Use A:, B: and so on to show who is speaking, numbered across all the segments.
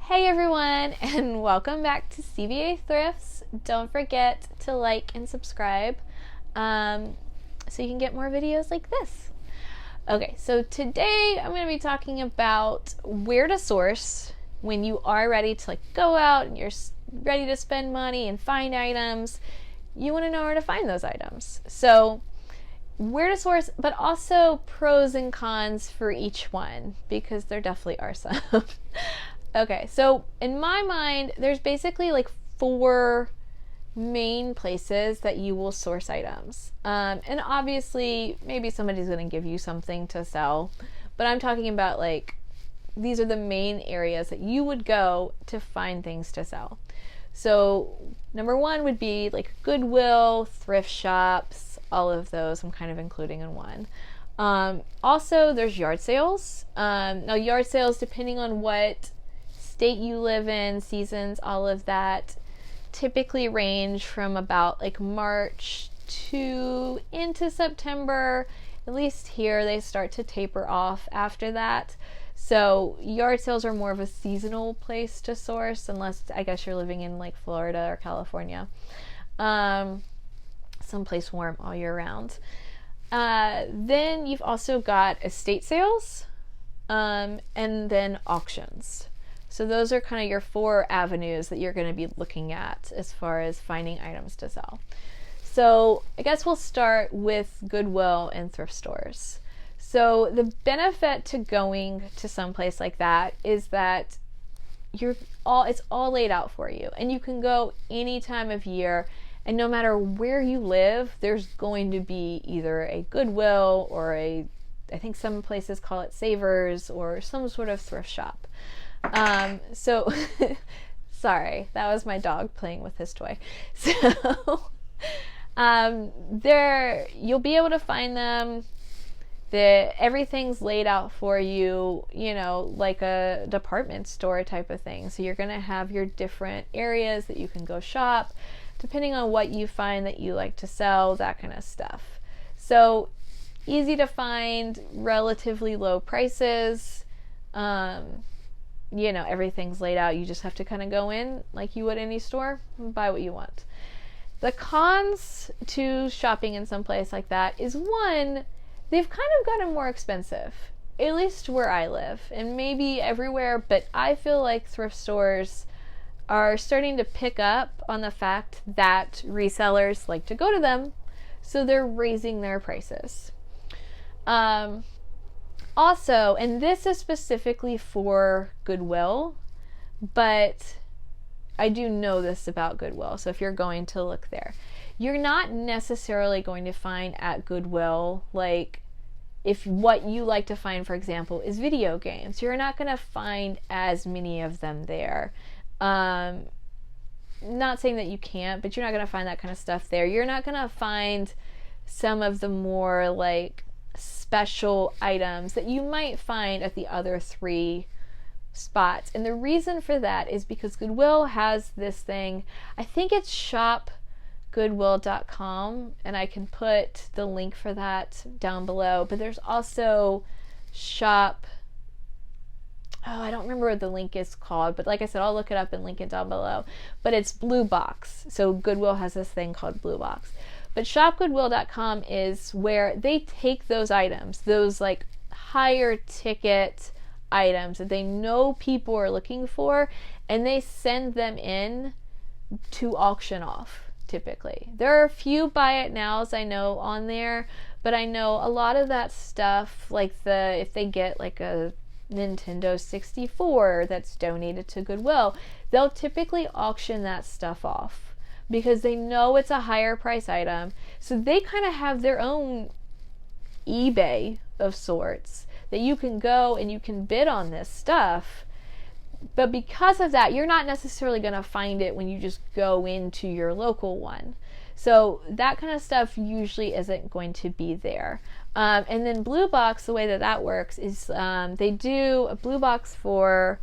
A: Hey everyone, and welcome back to CBA Thrifts. Don't forget to like and subscribe so you can get more videos like this. Okay, so today I'm going to be talking about where to source when you are ready to go out and you're ready to spend money and find items. You want to know where to find those items. So where to source, but also pros and cons for each one, because there definitely are some. Okay, so in my mind, there's basically four main places that you will source items. And obviously, maybe somebody's going to give you something to sell, but I'm talking about these are the main areas that you would go to find things to sell. So number one would be Goodwill, thrift shops, all of those I'm kind of including in one. Also, there's yard sales. Now, yard sales, depending on what state you live in, seasons, all of that, typically range from about March to into September. At least here they start to taper off after that. So yard sales are more of a seasonal place to source, unless I guess you're living in Florida or California, someplace warm all year round. Then you've also got estate sales, and then auctions. So those are kind of your four avenues that you're going to be looking at as far as finding items to sell. So I guess we'll start with Goodwill and thrift stores. So the benefit to going to someplace like that is that it's all laid out for you, and you can go any time of year, and no matter where you live, there's going to be either a Goodwill or I think some places call it Savers, or some sort of thrift shop. So sorry, that was my dog playing with his toy. So there you'll be able to find them. Everything's laid out for you, like a department store type of thing. So you're going to have your different areas that you can go shop, depending on what you find that you like to sell, that kind of stuff. So easy to find, relatively low prices. Everything's laid out. You just have to kind of go in like you would any store and buy what you want. The cons to shopping in some place like that is, one, they've kind of gotten more expensive, at least where I live, and maybe everywhere, but I feel like thrift stores are starting to pick up on the fact that resellers like to go to them, so they're raising their prices. Also, and this is specifically for Goodwill, but I do know this about Goodwill, so if you're going to look there, you're not necessarily going to find at Goodwill, if what you like to find, for example, is video games, you're not going to find as many of them there. Not saying that you can't, but you're not going to find that kind of stuff there. You're not going to find some of the more special items that you might find at the other three spots. And the reason for that is because Goodwill has this thing, I think it's shopgoodwill.com, and I can put the link for that down below, but there's also I don't remember what the link is called, but like I said, I'll look it up and link it down below. But it's Blue Box. So Goodwill has this thing called Blue Box. But shopgoodwill.com is where they take those items, those higher ticket items that they know people are looking for, and they send them in to auction off, typically. There are a few buy it nows I know on there, but I know a lot of that stuff, if they get a Nintendo 64 that's donated to Goodwill, they'll typically auction that stuff off because they know it's a higher price item. So they kind of have their own eBay of sorts that you can go and you can bid on this stuff. But because of that, you're not necessarily going to find it when you just go into your local one. So that kind of stuff usually isn't going to be there. And then Blue Box, the way that works is they do a Blue Box for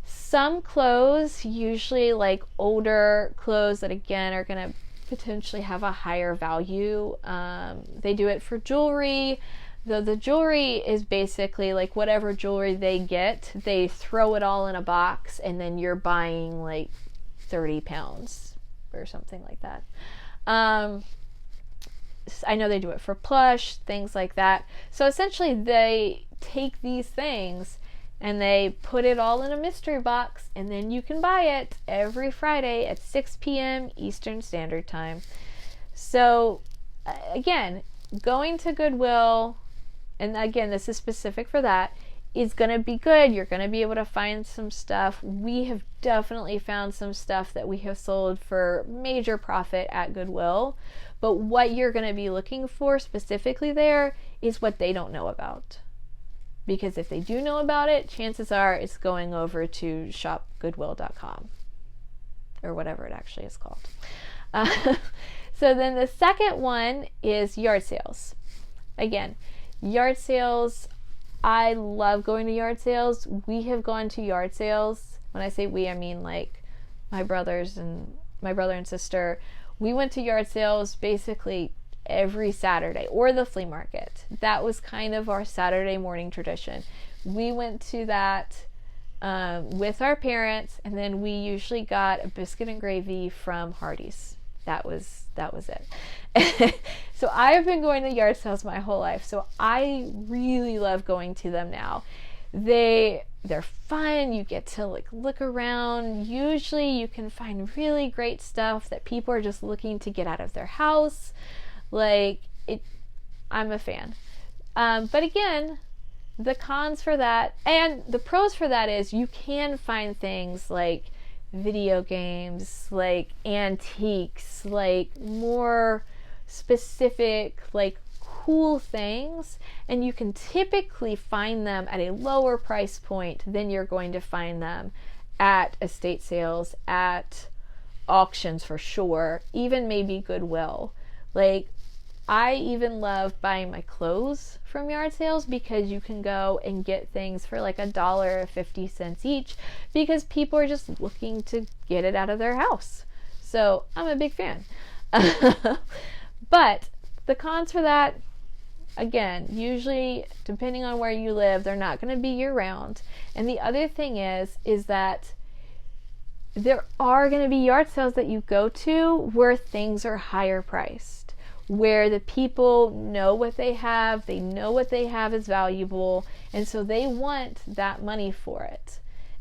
A: some clothes, usually older clothes that again are going to potentially have a higher value. They do it for jewelry. The jewelry is basically like whatever jewelry they get, they throw it all in a box, and then you're buying like 30 pounds or something like that. I know they do it for plush, things like that. So essentially they take these things and they put it all in a mystery box, and then you can buy it every Friday at 6 p.m. Eastern Standard Time. So again, going to Goodwill, and again, this is specific for that, is going to be good. You're going to be able to find some stuff. We have definitely found some stuff that we have sold for major profit at Goodwill. But what you're going to be looking for specifically there is what they don't know about. Because if they do know about it, chances are it's going over to shopgoodwill.com or whatever it actually is called. So then the second one is yard sales. Again, yard sales, I love going to yard sales. We have gone to yard sales. When I say we, I mean like my brother and sister. We went to yard sales basically every Saturday, or the flea market. That was kind of our Saturday morning tradition. We went to that with our parents, and then we usually got a biscuit and gravy from Hardee's. That was it. So I've been going to yard sales my whole life, so I really love going to them now. They're fun. You get to like look around. Usually you can find really great stuff that people are just looking to get out of their house. Like it, I'm a fan. But again, the cons for that and the pros for that is you can find things like video games, like antiques, like more specific, like cool things, and you can typically find them at a lower price point than you're going to find them at estate sales, at auctions for sure, even maybe Goodwill. Like I even love buying my clothes from yard sales because you can go and get things for like $1.50 each because people are just looking to get it out of their house. So I'm a big fan. But the cons for that, again, usually depending on where you live, they're not going to be year round. And the other thing is that there are going to be yard sales that you go to where things are higher priced, where the people know what they have is valuable, and so they want that money for it.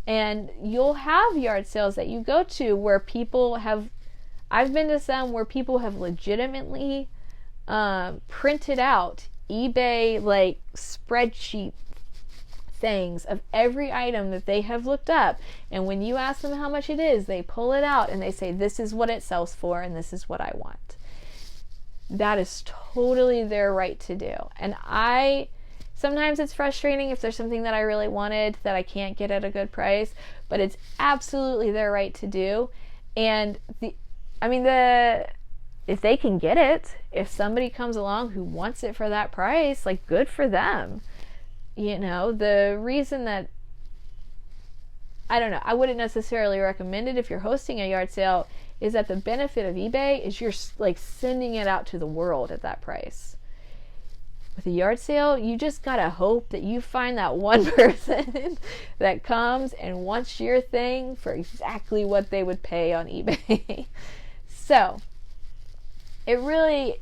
A: And you'll have yard sales that you go to where people have, I've been to some where people have legitimately printed out eBay like spreadsheet things of every item that they have looked up, and when you ask them how much it is, they pull it out and they say this is what it sells for and this is what I want. That is totally their right to do. And sometimes it's frustrating if there's something that I really wanted that I can't get at a good price, but it's absolutely their right to do. And if they can get it, if somebody comes along who wants it for that price, like good for them. You know, the reason that, I don't know, I wouldn't necessarily recommend it if you're hosting a yard sale is that the benefit of eBay is you're like sending it out to the world at that price. With a yard sale, you just gotta hope that you find that one person that comes and wants your thing for exactly what they would pay on eBay. So it really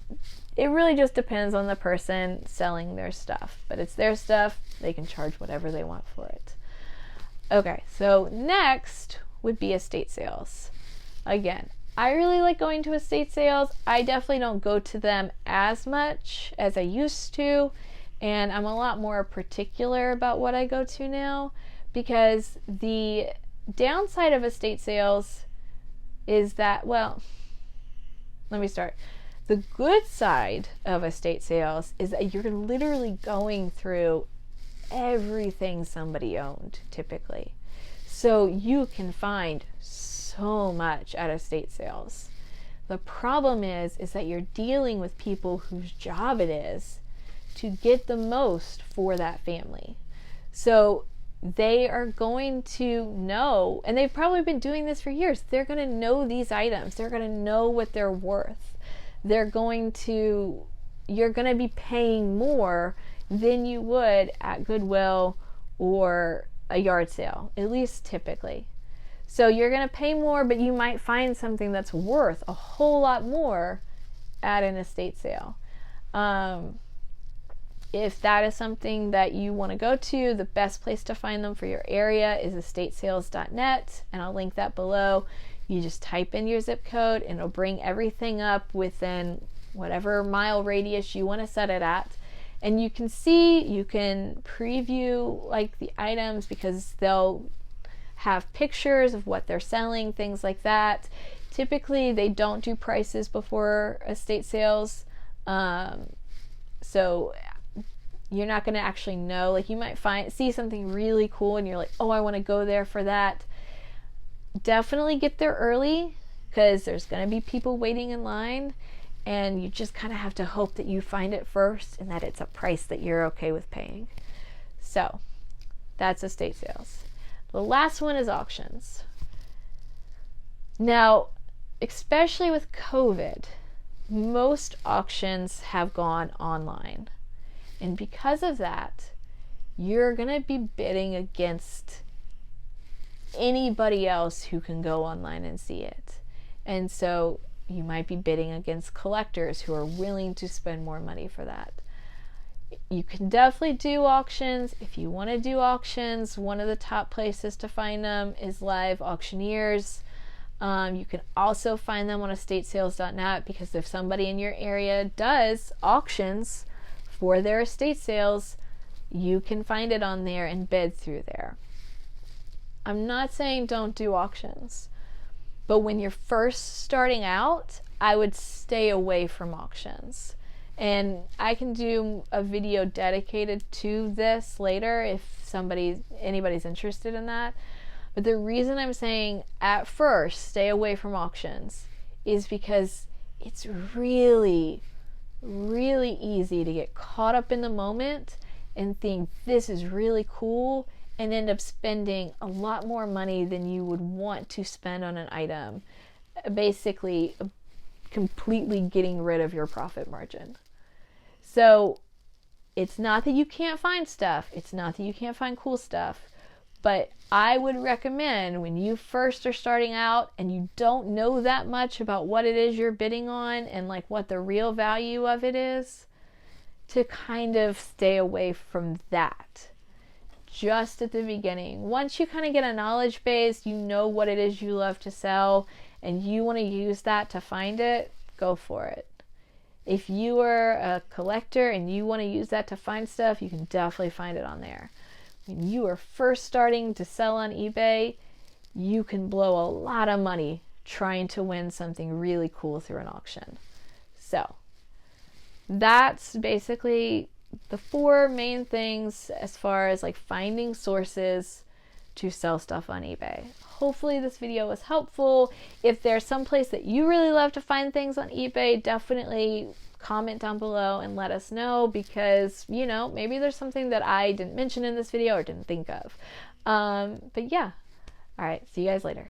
A: just depends on the person selling their stuff, but it's their stuff. They can charge whatever they want for it. Okay, so next would be estate sales. Again, I really like going to estate sales. I definitely don't go to them as much as I used to, and I'm a lot more particular about what I go to now, because the downside of estate sales is that, well, let me start. The good side of estate sales is that you're literally going through everything somebody owned, typically. So you can find so much at estate sales. The problem is that you're dealing with people whose job it is to get the most for that family. So they are going to know, and they've probably been doing this for years, they're going to know these items. They're going to know what they're worth. You're going to be paying more than you would at Goodwill or a yard sale, at least typically. So you're going to pay more, but you might find something that's worth a whole lot more at an estate sale. If that is something that you want to go to, the best place to find them for your area is estatesales.net, and I'll link that below. You just type in your zip code and it'll bring everything up within whatever mile radius you want to set it at. And you can see, you can preview like the items because they'll have pictures of what they're selling, things like that. Typically they don't do prices before estate sales, so you're not going to actually know. Like, you might see something really cool and you're like, oh, I want to go there for that. Definitely get there early because there's going to be people waiting in line, and you just kind of have to hope that you find it first and that it's a price that you're okay with paying. So that's estate sales. The last one is auctions. Now, especially with COVID, most auctions have gone online. And because of that, you're going to be bidding against anybody else who can go online and see it. And so you might be bidding against collectors who are willing to spend more money for that. You can definitely do auctions. If you want to do auctions, one of the top places to find them is Live Auctioneers. You can also find them on estatesales.net, because if somebody in your area does auctions for their estate sales, you can find it on there and bid through there. I'm not saying don't do auctions, but when you're first starting out, I would stay away from auctions. And I can do a video dedicated to this later if anybody's interested in that. But the reason I'm saying at first stay away from auctions is because it's really, really easy to get caught up in the moment and think this is really cool and end up spending a lot more money than you would want to spend on an item, basically completely getting rid of your profit margin. So it's not that you can't find stuff, it's not that you can't find cool stuff, but I would recommend when you first are starting out and you don't know that much about what it is you're bidding on and like what the real value of it is, to kind of stay away from that just at the beginning. Once you kind of get a knowledge base, you know what it is you love to sell and you want to use that to find it, go for it. If you are a collector and you want to use that to find stuff, you can definitely find it on there. When you are first starting to sell on eBay, you can blow a lot of money trying to win something really cool through an auction. So that's basically the 4 main things as far as like finding sources to sell stuff on eBay. Hopefully this video was helpful. If there's some place that you really love to find things on eBay, definitely comment down below and let us know, because maybe there's something that I didn't mention in this video or didn't think of. But yeah, all right, see you guys later.